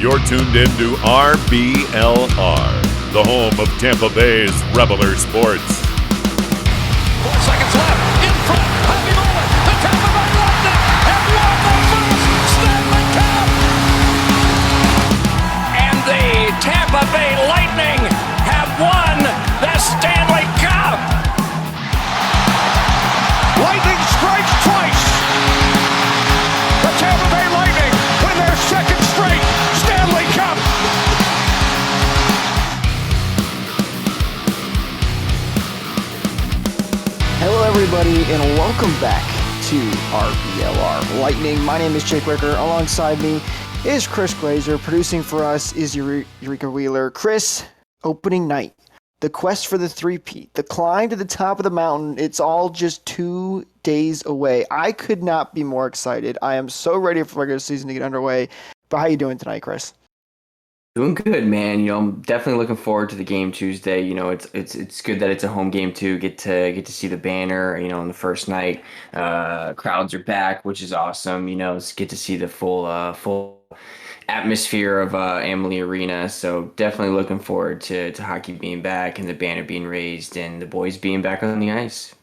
You're tuned in to RBLR, the home of Tampa Bay's Reveler Sports. 4 seconds left. In front. Happy moment. The Tampa Bay Lightning have won the first Stanley Cup. And the Tampa Bay Lightning have won the Stanley Cup. Lightning strikes twice. The Tampa Bay Lightning win their second straight Stanley Cup. Hello, everybody, and welcome back to RBLR Lightning. My name is Jake Ricker. Alongside me is Chris Glazer. Producing for us is Eureka Wheeler. Chris, opening night. The quest for the three-peat. The climb to the top of the mountain. It's all just 2 days away. I could not be more excited. I am so ready for regular season to get underway. But how you doing tonight, Chris? Doing good, man. I'm definitely looking forward to the game Tuesday. It's good that it's a home game too. Get to see the banner. On the first night, crowds are back, which is awesome. It's get to see the full atmosphere of Amalie Arena. So definitely looking forward to hockey being back and the banner being raised and the boys being back on the ice.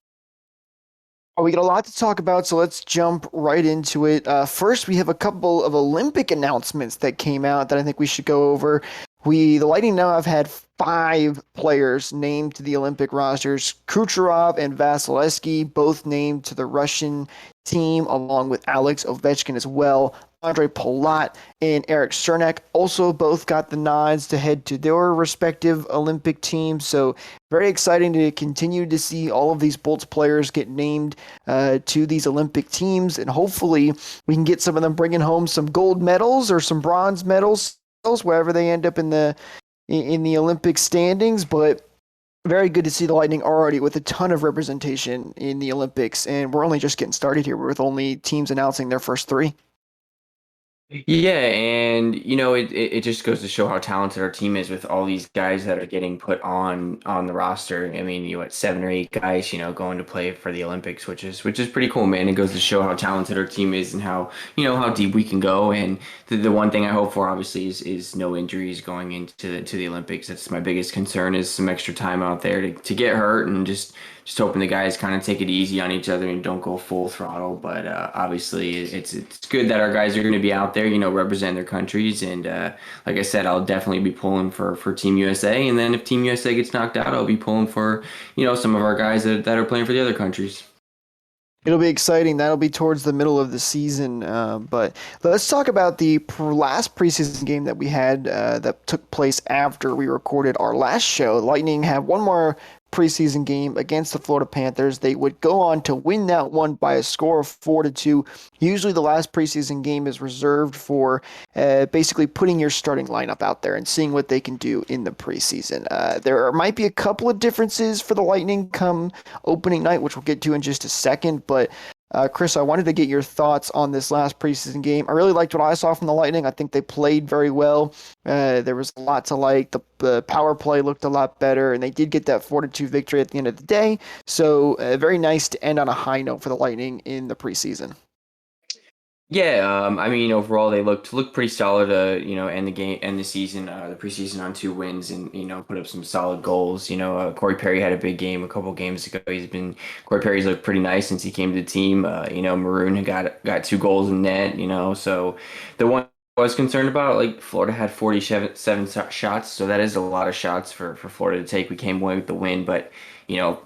We got a lot to talk about, so let's jump right into it. First, we have a couple of Olympic announcements that came out that I think we should go over. The Lightning now have had 5 players named to the Olympic rosters. Kucherov and Vasilevsky both named to the Russian team, along with Alex Ovechkin as well. Andre Palat and Eric Cernak also both got the nods to head to their respective Olympic teams. So very exciting to continue to see all of these Bolts players get named to these Olympic teams. And hopefully we can get some of them bringing home some gold medals or some bronze medals, wherever they end up in the Olympic standings. But very good to see the Lightning already with a ton of representation in the Olympics. And we're only just getting started here with only teams announcing their first 3. Yeah, and it just goes to show how talented our team is with all these guys that are getting put on the roster. I mean, 7 or 8 guys, going to play for the Olympics, which is pretty cool, man. It goes to show how talented our team is and how how deep we can go. And the one thing I hope for, obviously, is no injuries going into the Olympics. That's my biggest concern, is some extra time out there to get hurt, and just hoping the guys kind of take it easy on each other and don't go full throttle. But obviously, it's good that our guys are going to be out there, represent their countries. And like I said, I'll definitely be pulling for Team USA. And then if Team USA gets knocked out, I'll be pulling for, some of our guys that are playing for the other countries. It'll be exciting. That'll be towards the middle of the season. But let's talk about the last preseason game that we had that took place after we recorded our last show. Lightning have one more preseason game against the Florida Panthers. They would go on to win that one by a score of 4-2. Usually the last preseason game is reserved for basically putting your starting lineup out there and seeing what they can do in the preseason. There might be a couple of differences for the Lightning come opening night, which we'll get to in just a second, but Chris, I wanted to get your thoughts on this last preseason game. I really liked what I saw from the Lightning. I think they played very well. There was a lot to like. The power play looked a lot better, and they did get that 4-2 victory at the end of the day. So very nice to end on a high note for the Lightning in the preseason. Yeah, I mean, overall they looked pretty solid. End the season, the preseason on 2 wins, and put up some solid goals. Corey Perry had a big game a couple games ago. Corey Perry's looked pretty nice since he came to the team. Maroon got 2 goals in net. So the one I was concerned about, like, Florida had 47 shots, so that is a lot of shots for Florida to take. We came away with the win, but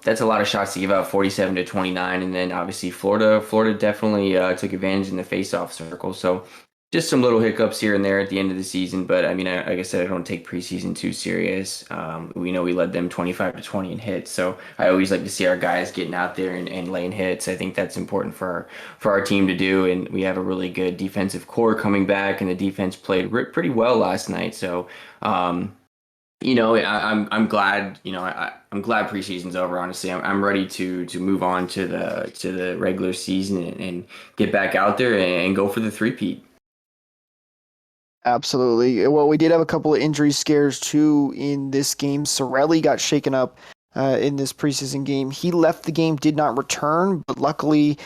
that's a lot of shots to give out, 47-29, and then obviously Florida definitely took advantage in the face-off circle. So just some little hiccups here and there at the end of the season, but I mean, like I said, I don't take preseason too serious. We know we led them 25-20 in hits, so I always like to see our guys getting out there and laying hits. I think that's important for our team to do, and we have a really good defensive core coming back, and the defense played pretty well last night. So I'm glad. I'm glad preseason's over. Honestly, I'm ready to move on to the regular season and get back out there and go for the three-peat. Absolutely. Well, we did have a couple of injury scares too in this game. Sorelli got shaken up in this preseason game. He left the game, did not return, but luckily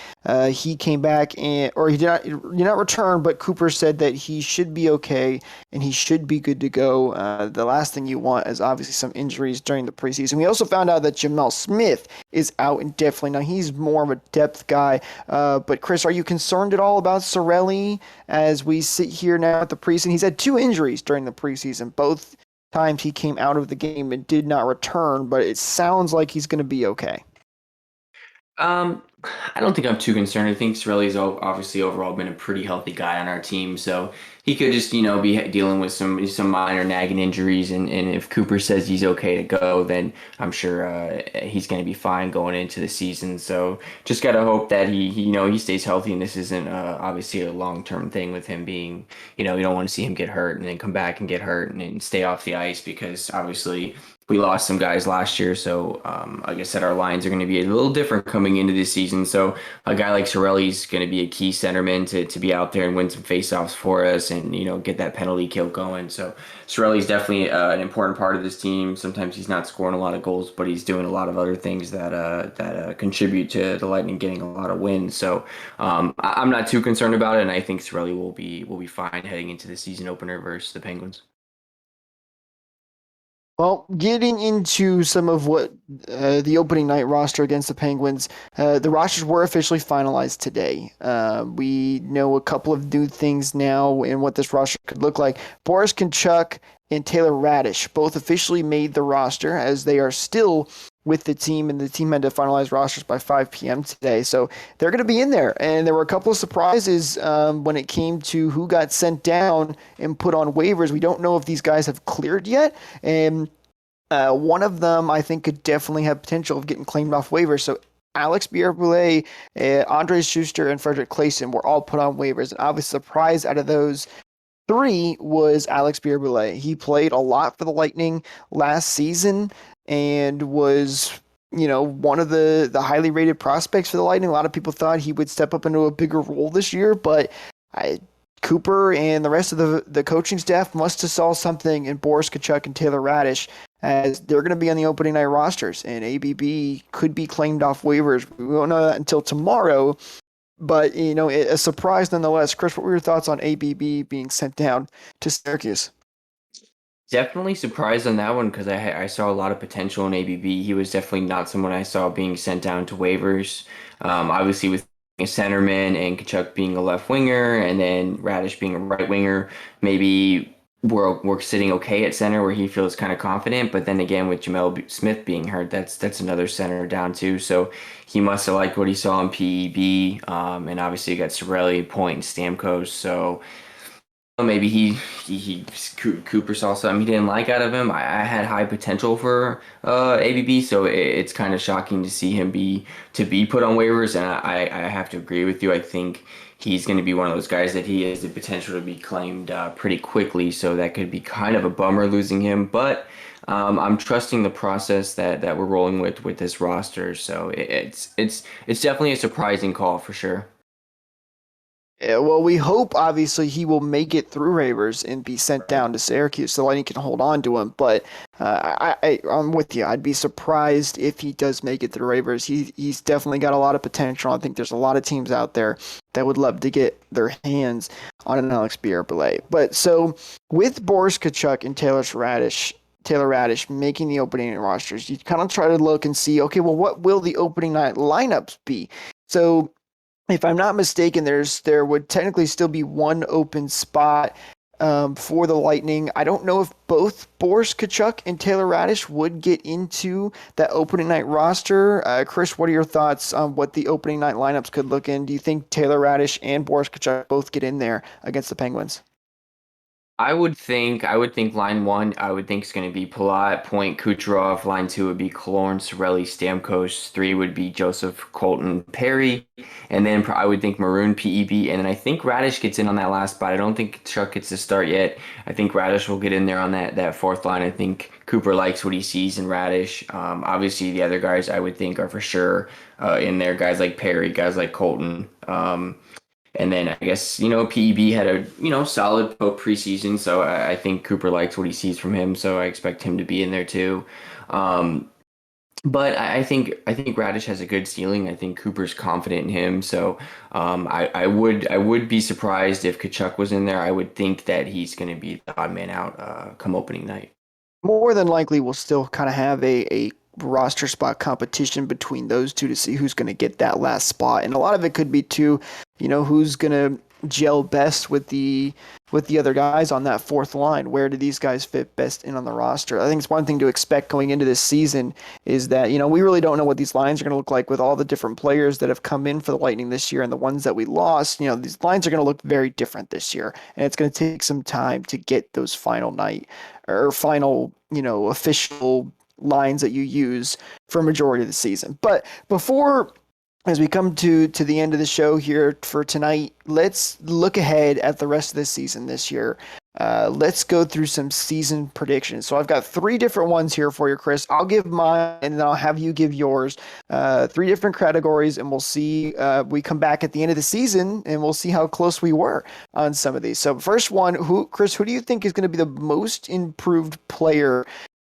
he came back or he did not return. But Cooper said that he should be okay and he should be good to go. The last thing you want is obviously some injuries during the preseason. We also found out that Jamel Smith is out indefinitely. Now he's more of a depth guy, but Chris, are you concerned at all about Sorelli as we sit here now at the preseason? He's had 2 injuries during the preseason, both times he came out of the game and did not return, but it sounds like he's going to be okay. I don't think I'm too concerned. I think Sorelli's obviously overall been a pretty healthy guy on our team, so he could just, be dealing with some minor nagging injuries, and if Cooper says he's okay to go, then I'm sure he's going to be fine going into the season. So just gotta hope that he stays healthy, and this isn't obviously a long-term thing with him being, you don't want to see him get hurt and then come back and get hurt and then stay off the ice, because obviously we lost some guys last year, so like I said, our lines are going to be a little different coming into this season. So a guy like Sorelli is going to be a key centerman to be out there and win some faceoffs for us, and get that penalty kill going. So Sorelli is definitely an important part of this team. Sometimes he's not scoring a lot of goals, but he's doing a lot of other things that contribute to the Lightning getting a lot of wins. So I'm not too concerned about it, and I think Sorelli will be fine heading into the season opener versus the Penguins. Well, getting into some of what the opening night roster against the Penguins, the rosters were officially finalized today. We know a couple of new things now in what this roster could look like. Boris Tkachuk and Taylor Radish both officially made the roster, as they are still with the team, and the team had to finalize rosters by 5 p.m. today. So they're going to be in there. And there were a couple of surprises when it came to who got sent down and put on waivers. We don't know if these guys have cleared yet. And one of them, I think, could definitely have potential of getting claimed off waivers. So Alex Bierboulais, Andre Schuster, and Frederick Claesson were all put on waivers. And obviously, surprise out of those 3 was Alex Bierboulais. He played a lot for the Lightning last season and was, one of the highly rated prospects for the Lightning. A lot of people thought he would step up into a bigger role this year, but Cooper and the rest of the coaching staff must have saw something in Boris Tkachuk and Taylor Radish, as they're going to be on the opening night rosters, and ABB could be claimed off waivers. We won't know that until tomorrow, but, a surprise nonetheless. Chris, what were your thoughts on ABB being sent down to Syracuse? Definitely surprised on that one, because I saw a lot of potential in ABB. He was definitely not someone I saw being sent down to waivers. Obviously, with a centerman and Kachuk being a left winger, and then Radish being a right winger, maybe we're sitting okay at center where he feels kind of confident. But then again, with Jamel Smith being hurt, that's another center down too. So he must have liked what he saw in PEB, and obviously you got Sorelli, Point, and Stamkos. So maybe Cooper saw something he didn't like out of him. I had high potential for ABB, so it's kind of shocking to see him be put on waivers. And I have to agree with you. I think he's going to be one of those guys that he has the potential to be claimed pretty quickly. So that could be kind of a bummer losing him, but I'm trusting the process that we're rolling with this roster. So it's definitely a surprising call for sure. Yeah, well, we hope, obviously, he will make it through waivers and be sent down to Syracuse so Lightning can hold on to him. But I'm with you. I'd be surprised if he does make it through waivers. He's definitely got a lot of potential. I think there's a lot of teams out there that would love to get their hands on an Alex Bierboulais. But so with Boris Tkachuk and Taylor Radish making the opening night rosters, you kind of try to look and see, okay, well, what will the opening night lineups be? So if I'm not mistaken, there would technically still be one open spot for the Lightning. I don't know if both Boris Tkachuk and Taylor Radish would get into that opening night roster. Chris, what are your thoughts on what the opening night lineups could look in? Do you think Taylor Radish and Boris Tkachuk both get in there against the Penguins? I would think line one, I would think it's going to be Palat, Point, Kucherov. Line two would be Killorn, Sorelli, Stamkos. Three would be Joseph, Colton, Perry. And then I would think Maroon, PEB. And then I think Radish gets in on that last spot. I don't think Chuck gets to start yet. I think Radish will get in there on that fourth line. I think Cooper likes what he sees in Radish. Obviously, the other guys I would think are for sure in there. Guys like Perry, guys like Colton. And then I guess, PEB had a, solid preseason. So I think Cooper likes what he sees from him. So I expect him to be in there too. But I think Radish has a good ceiling. I think Cooper's confident in him. So I would be surprised if Kachuk was in there. I would think that he's going to be the odd man out come opening night. More than likely we'll still kind of have a roster spot competition between those two to see who's going to get that last spot. And a lot of it could be too, who's going to gel best with the other guys on that fourth line. Where do these guys fit best in on the roster? I think it's one thing to expect going into this season is that, we really don't know what these lines are going to look like with all the different players that have come in for the Lightning this year and the ones that we lost. These lines are going to look very different this year, and it's going to take some time to get those final night or final, official lines that you use for a majority of the season. But before, as we come to the end of the show here for tonight, let's look ahead at the rest of the season this year. Let's go through some season predictions. So I've got three different ones here for you, Chris. I'll give mine, and then I'll have you give yours. Three different categories, and we'll see. We come back at the end of the season, and we'll see how close we were on some of these. So first one, Chris, who do you think is going to be the most improved player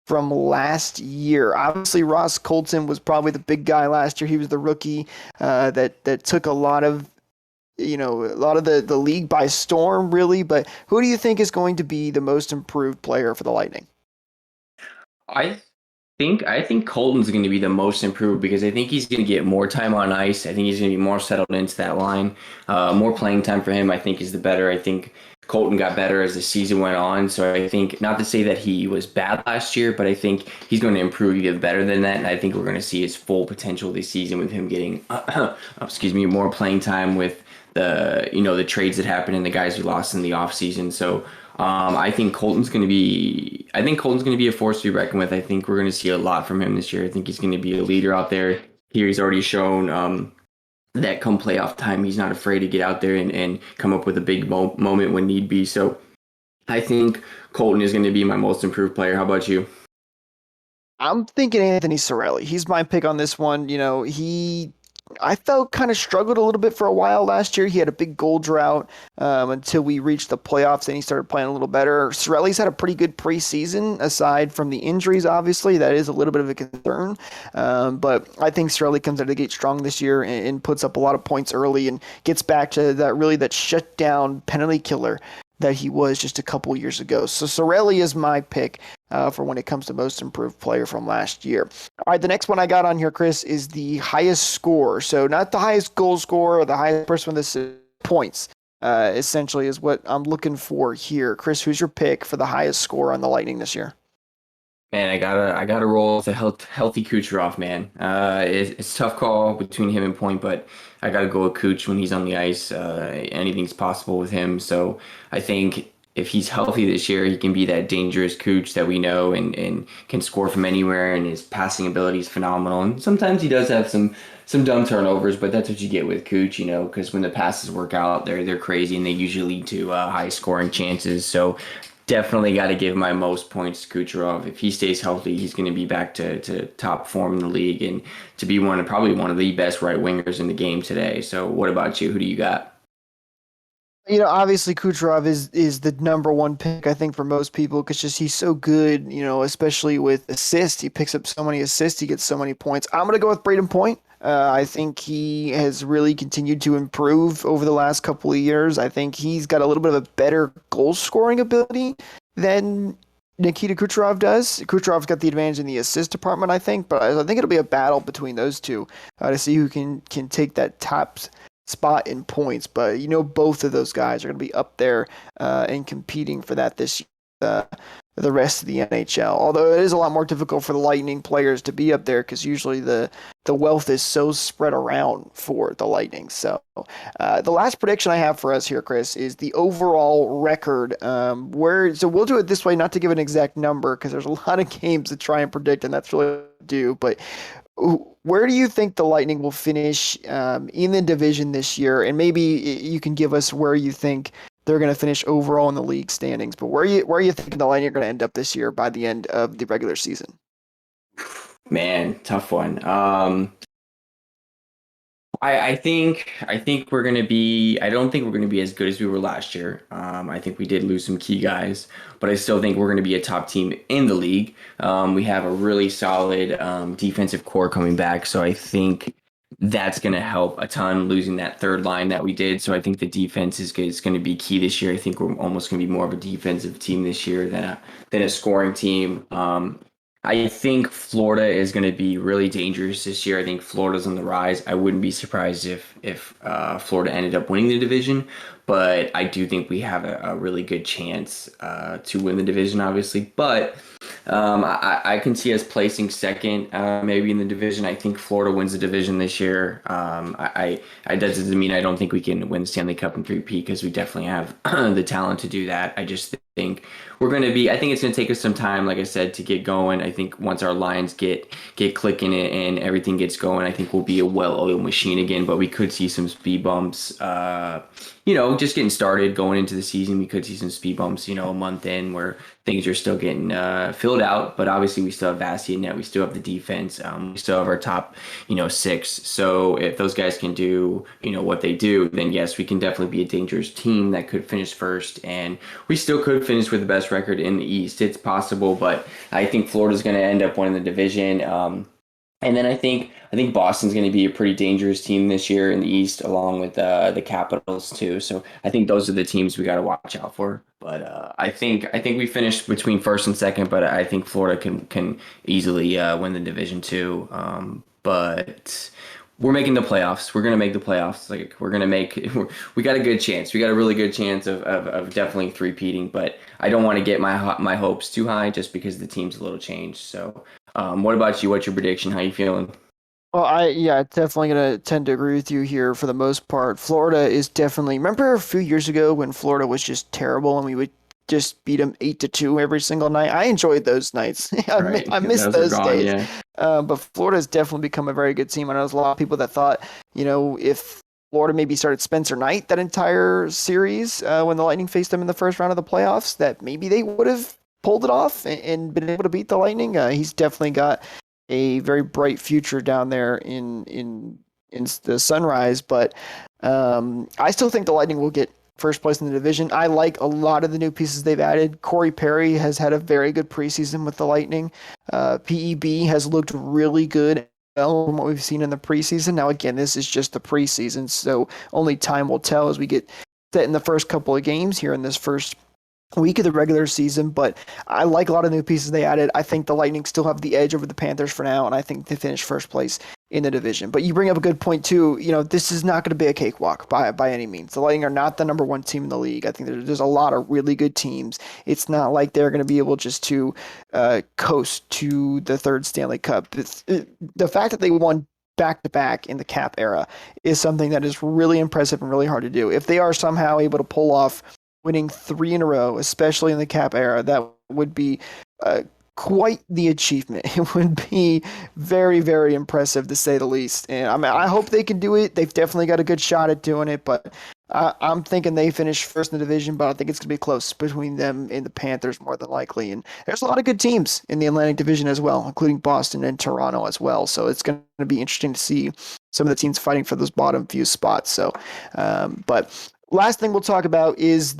from last year? Obviously, Ross Colton was probably the big guy last year. He was the rookie that took a lot of the league by storm, really. But who do you think is going to be the most improved player for the Lightning? I think Colton's going to be the most improved because I think he's going to get more time on ice. I think he's going to be more settled into that line. More playing time for him, I think, is the better. I think Colton got better as the season went on. So I think, not to say that he was bad last year, but I think he's going to improve even better than that. And I think we're going to see his full potential this season with him getting, more playing time with the trades that happened and the guys we lost in the offseason. So I think Colton's going to be a force to be reckoned with. I think we're going to see a lot from him this year. I think he's going to be a leader out there. Here he's already shown that come playoff time, he's not afraid to get out there and come up with a big moment when need be. So I think Colton is going to be my most improved player. How about you? I'm thinking Anthony Cirelli. He's my pick on this one. I felt kind of struggled a little bit for a while last year. He had a big goal drought until we reached the playoffs, and he started playing a little better. Cirelli's had a pretty good preseason, aside from the injuries, obviously. That is a little bit of a concern. But I think Cirelli comes out of the gate strong this year and puts up a lot of points early and gets back to that shutdown penalty killer that he was just a couple years ago. So Cirelli is my pick for when it comes to most improved player from last year. All right, the next one I got on here, Chris, is the highest score. So not the highest goal scorer or the highest person with the points, essentially is what I'm looking for here. Chris, who's your pick for the highest score on the Lightning this year? Man, I gotta roll with a healthy Kucherov, man. It's a tough call between him and Point, but I gotta go with Kuch when he's on the ice. Anything's possible with him. So I think if he's healthy this year, he can be that dangerous Kuch that we know and can score from anywhere, and his passing ability is phenomenal. And sometimes he does have some dumb turnovers, but that's what you get with Kuch, because when the passes work out, they're crazy and they usually lead to high scoring chances. So definitely got to give my most points to Kucherov. If he stays healthy, he's going to be back to top form in the league and to be probably one of the best right wingers in the game today. So what about you? Who do you got? Obviously Kucherov is the number one pick, I think, for most people, because just he's so good, especially with assists. He picks up so many assists, he gets so many points. I'm going to go with Braden Point. I think he has really continued to improve over the last couple of years. I think he's got a little bit of a better goal scoring ability than Nikita Kucherov does. Kucherov's got the advantage in the assist department, I think, but I think it'll be a battle between those two to see who can take that top spot in points. But both of those guys are going to be up there and competing for that this year. The rest of the NHL. Although it is a lot more difficult for the Lightning players to be up there because usually the wealth is so spread around for the Lightning. So the last prediction I have for us here, Chris, is the overall record. So we'll do it this way, not to give an exact number because there's a lot of games to try and predict, and that's really what I do. But where do you think the Lightning will finish in the division this year? And maybe you can give us where you think they're going to finish overall in the league standings. But where are you thinking the Lightning are going to end up this year by the end of the regular season? Man, tough one. I think we're gonna be. I don't think we're gonna be as good as we were last year. I think we did lose some key guys, but I still think we're gonna be a top team in the league. We have a really solid defensive core coming back, so I think that's gonna help a ton. Losing that third line that we did, so I think the defense is going to be key this year. I think we're almost gonna be more of a defensive team this year than a scoring team. I think Florida is going to be really dangerous this year. I think Florida's on the rise. I wouldn't be surprised if Florida ended up winning the division, but I do think we have a really good chance to win the division, obviously. But I can see us placing second, maybe in the division. I think Florida wins the division this year. That doesn't mean I don't think we can win the Stanley Cup and three-peat because we definitely have the talent to do that. I just think we're going to be. I think it's going to take us some time, like I said, to get going. I think once our lines get clicking and everything gets going, I think we'll be a well-oiled machine again. But we could see some speed bumps. Just getting started, going into the season, we could see some speed bumps. A month in where things are still getting filled out. But obviously, we still have Vasi and Net. We still have the defense. We still have our top, six. So if those guys can do, what they do, then yes, we can definitely be a dangerous team that could finish first, and we still could finish with the best record in the East. It's possible, but I think Florida's going to end up winning the division. And then I think Boston's going to be a pretty dangerous team this year in the East, along with the Capitals too. So I think those are the teams we got to watch out for. But I think we finished between first and second, but I think Florida can easily win the division too. But we're making the playoffs. We're gonna make the playoffs. Like we got a good chance. We got a really good chance of definitely three-peating. But I don't want to get my hopes too high just because the team's a little changed. So, what about you? What's your prediction? How you feeling? Well, yeah, definitely gonna tend to agree with you here for the most part. Florida is definitely. Remember a few years ago when Florida was just terrible and we would just beat them 8-2 every single night. I enjoyed those nights. Right, I miss those are those gone. days. Yeah, But Florida has definitely become a very good team. I know there's a lot of people that thought, if Florida maybe started Spencer Knight that entire series when the Lightning faced them in the first round of the playoffs, that maybe they would have pulled it off and been able to beat the Lightning. He's definitely got a very bright future down there in the Sunrise, but I still think the Lightning will get first place in the division. I like a lot of the new pieces they've added. Corey Perry has had a very good preseason with the Lightning. PEB has looked really good from what we've seen in the preseason. Now, again, this is just the preseason, so only time will tell as we get set in the first couple of games here in this first week of the regular season, but I like a lot of new pieces they added. I think the Lightning still have the edge over the Panthers for now, and I think they finish first place in the division. But you bring up a good point too. This is not going to be a cakewalk by any means. The Lightning are not the number one team in the league. I think there's a lot of really good teams. It's not like they're going to be able just to coast to the third Stanley Cup. The fact that they won back to back in the Cap era is something that is really impressive and really hard to do. If they are somehow able to pull off winning three in a row, especially in the Cap era, that would be quite the achievement. It would be very, very impressive to say the least. And I hope they can do it. They've definitely got a good shot at doing it, but I'm thinking they finish first in the division, but I think it's going to be close between them and the Panthers more than likely. And there's a lot of good teams in the Atlantic Division as well, including Boston and Toronto as well. So it's going to be interesting to see some of the teams fighting for those bottom few spots. So, but last thing we'll talk about is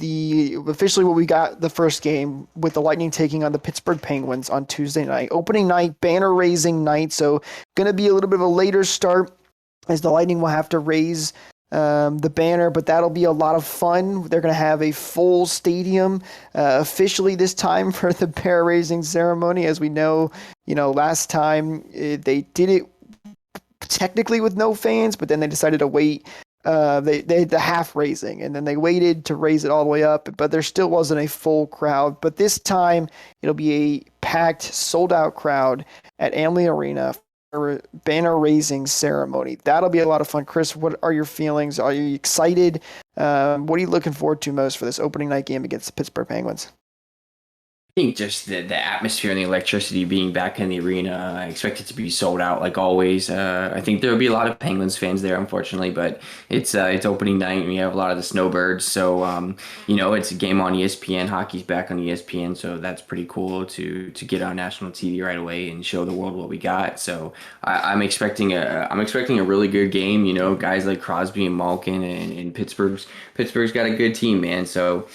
officially what we got the first game with the Lightning taking on the Pittsburgh Penguins on Tuesday night. Opening night, banner raising night, so going to be a little bit of a later start as the Lightning will have to raise the banner, but that'll be a lot of fun. They're going to have a full stadium officially this time for the banner raising ceremony. As we know, last time they did it technically with no fans, but then they decided to wait. They had the half raising, and then they waited to raise it all the way up, but there still wasn't a full crowd. But this time, it'll be a packed, sold-out crowd at Amalie Arena for a banner-raising ceremony. That'll be a lot of fun. Chris, what are your feelings? Are you excited? What are you looking forward to most for this opening night game against the Pittsburgh Penguins? think just the atmosphere and the electricity being back in the arena, I expect it to be sold out like always. I think there'll be a lot of Penguins fans there, unfortunately, but it's opening night and we have a lot of the snowbirds. So it's a game on ESPN. Hockey's back on ESPN, so that's pretty cool to get on national TV right away and show the world what we got. So I'm expecting a really good game. Guys like Crosby and Malkin and Pittsburgh's got a good team, man. So.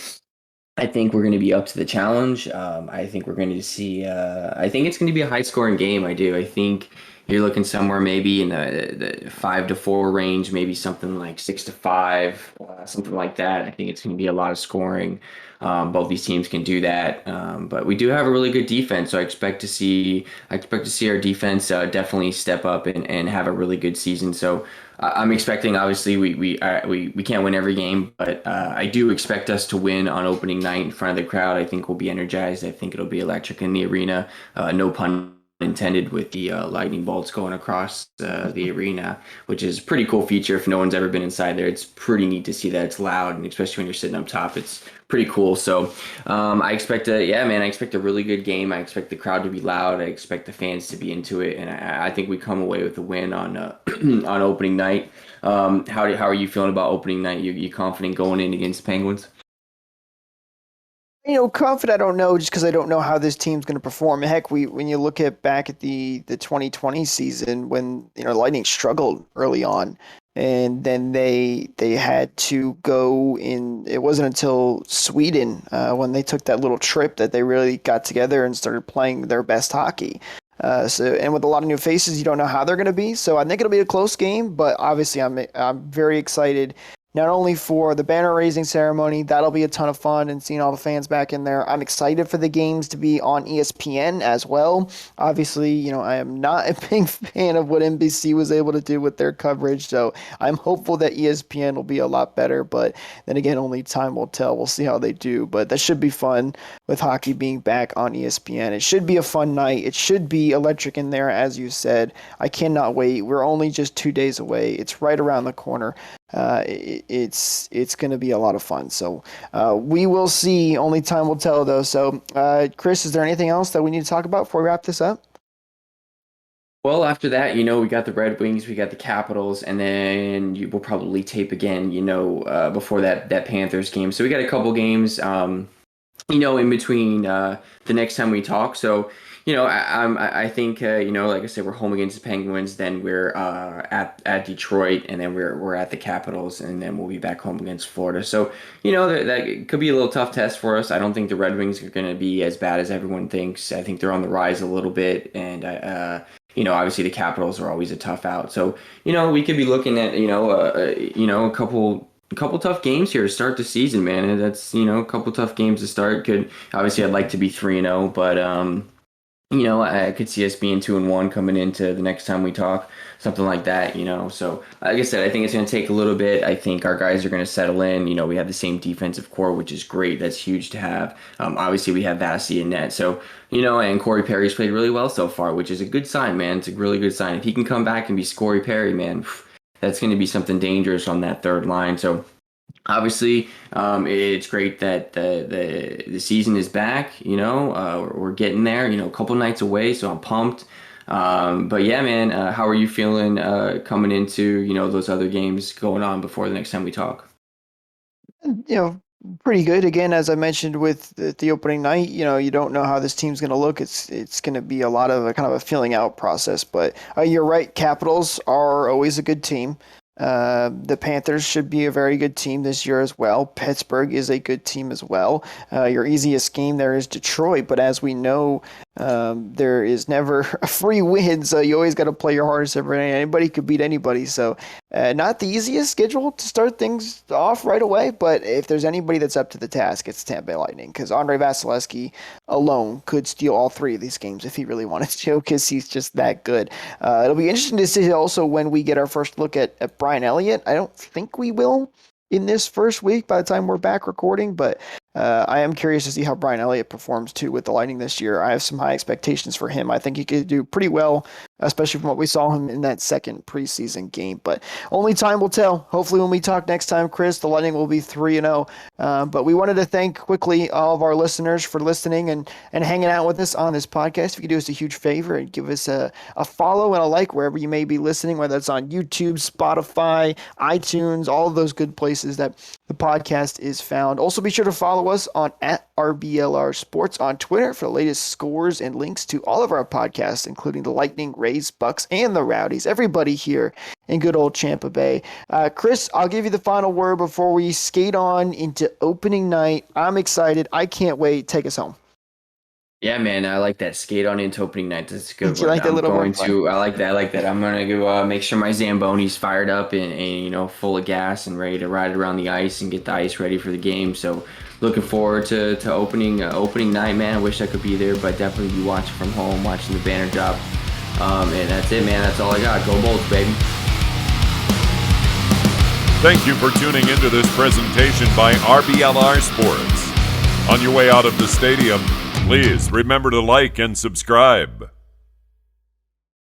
I think we're going to be up to the challenge. I think we're going to see. I think it's going to be a high scoring game. I do. I think you're looking somewhere maybe in the 5-4 range, maybe something like 6-5, something like that. I think it's going to be a lot of scoring. Both these teams can do that, but we do have a really good defense. So I expect to see our defense definitely step up and have a really good season. So I'm expecting, obviously, we can't win every game, but I do expect us to win on opening night in front of the crowd. I think we'll be energized. I think it'll be electric in the arena. No pun intended with the lightning bolts going across the arena, which is a pretty cool feature. If no one's ever been inside there, it's pretty neat to see that it's loud, and especially when you're sitting up top, it's pretty cool. So I expect a really good game. I expect the crowd to be loud. I expect the fans to be into it, and I think we come away with a win on on opening night. How are you feeling about opening night? You confident going in against the Penguins? Confident, I don't know, just because I don't know how this team's going to perform. Heck, when you look at back at the 2020 season when Lightning struggled early on, and then they had to go in. It wasn't until Sweden when they took that little trip that they really got together and started playing their best hockey. And with a lot of new faces, you don't know how they're going to be. So I think it'll be a close game, but obviously I'm very excited not only for the banner raising ceremony, that'll be a ton of fun, and seeing all the fans back in there. I'm excited for the games to be on ESPN as well. Obviously, I am not a big fan of what NBC was able to do with their coverage, so I'm hopeful that ESPN will be a lot better, but then again, only time will tell. We'll see how they do, but that should be fun with hockey being back on ESPN. It should be a fun night. It should be electric in there, as you said. I cannot wait. We're only just 2 days away. It's right around the corner. It's going to be a lot of fun. So we will see. Only time will tell, though. So, Chris, is there anything else that we need to talk about before we wrap this up? Well, after that, we got the Red Wings, we got the Capitals, and then we'll probably tape again, before that Panthers game. So we got a couple games, in between the next time we talk. So, I think, like I said, we're home against the Penguins, then we're at Detroit, and then we're at the Capitals, and then we'll be back home against Florida. So, that could be a little tough test for us. I don't think the Red Wings are going to be as bad as everyone thinks. I think they're on the rise a little bit, and obviously the Capitals are always a tough out. So, we could be looking at, a couple tough games here to start the season, man. And that's, a couple tough games to start. Obviously I'd like to be 3-0, but I could see us being 2-1 coming into the next time we talk, something like that. So like I said, I think it's going to take a little bit. I think our guys are going to settle in. We have the same defensive core, which is great. That's huge to have. Obviously we have Vasi in net. So, and Corey Perry's played really well so far, which is a good sign, man. It's a really good sign. If he can come back and be Corey Perry, man, that's going to be something dangerous on that third line. So obviously, it's great that the season is back. We're getting there. A couple nights away, so I'm pumped. But yeah, man, how are you feeling coming into those other games going on before the next time we talk? Pretty good. Again, as I mentioned with the opening night, you don't know how this team's going to look. It's going to be a lot of a kind of a filling out process. But you're right. Capitals are always a good team. The Panthers should be a very good team this year as well. Pittsburgh is a good team as well. Your easiest game there is Detroit, but as we know, there is never a free win, so you always got to play your hardest every night. Anybody could beat anybody, so not the easiest schedule to start things off right away, but if there's anybody that's up to the task, it's Tampa Bay Lightning, because Andrei Vasilevsky alone could steal all three of these games if he really wanted to, because he's just that good. It'll be interesting to see also when we get our first look at Brian Elliott. I don't think we will in this first week by the time we're back recording, but I am curious to see how Brian Elliott performs too with the Lightning this year. I have some high expectations for him. I think he could do pretty well, especially from what we saw him in that second preseason game. But only time will tell. Hopefully, when we talk next time, Chris, the Lightning will be 3-0. But we wanted to thank quickly all of our listeners for listening and hanging out with us on this podcast. If you could do us a huge favor and give us a follow and a like wherever you may be listening, whether it's on YouTube, Spotify, iTunes, all of those good places that the podcast is found. Also, be sure to follow us on @RBLR Sports on Twitter for the latest scores and links to all of our podcasts, including the Lightning, Rays, Bucks, and the Rowdies. Everybody here in good old Tampa Bay. Chris, I'll give you the final word before we skate on into opening night. I'm excited. I can't wait. Take us home. Yeah, man, I like that. Skate on into opening night. That's a good You one. like that little wordplay? I like that. I like that. I'm going to go make sure my Zamboni's fired up and full of gas and ready to ride around the ice and get the ice ready for the game. So looking forward to opening night, man. I wish I could be there, but definitely be watching from home, watching the banner drop. And that's it, man. That's all I got. Go Bolts, baby. Thank you for tuning into this presentation by RBLR Sports. On your way out of the stadium, please remember to like and subscribe.